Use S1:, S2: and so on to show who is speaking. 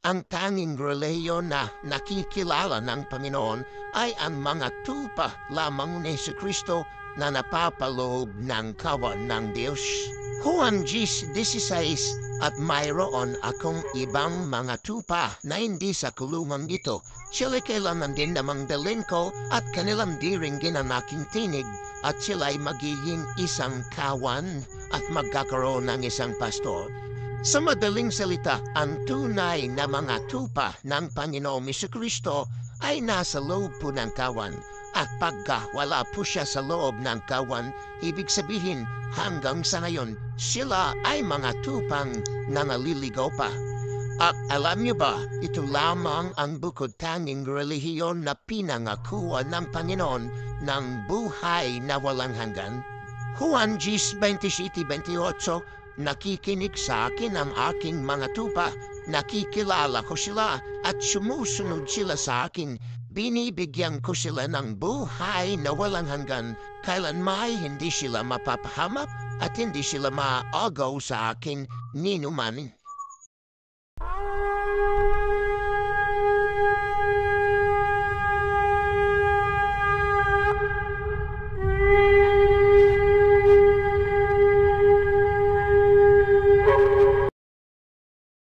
S1: ang tanging relihiyon na nakikilala ng Panginoon ay ang mga tupa lamang ni Jesucristo na napapaloob ng kawan ng Diyos. Juan 10:16 at mayroon akong ibang mga tupa na hindi sa kulungan ito. Sila kailanman din namang dalhin ko at kanilang diringgin ang aking tinig at sila'y magiging isang kawan at magkakaroon ng isang pastor. Sa madaling salita, ang tunay na mga tupa ng Panginoong Jesucristo ay nasa loob po ng kawan. At pagka wala po siya sa loob ng kawan, ibig sabihin hanggang sa ngayon, sila ay mga tupang nanaliligaw pa. At alam niyo ba, ito lamang ang bukod tanging relihiyon na pinangakuan ng Panginoon ng buhay na walang hanggan. Juan 10:27-28, nakikinig sa akin ang aking mga tupa, nakikilala ko sila at sumusunod sila sa akin. Binibigyan ko sila ng buhay na walang hanggan, kailanman hindi sila mapapahamak at hindi sila maagaw sa akin ninuman.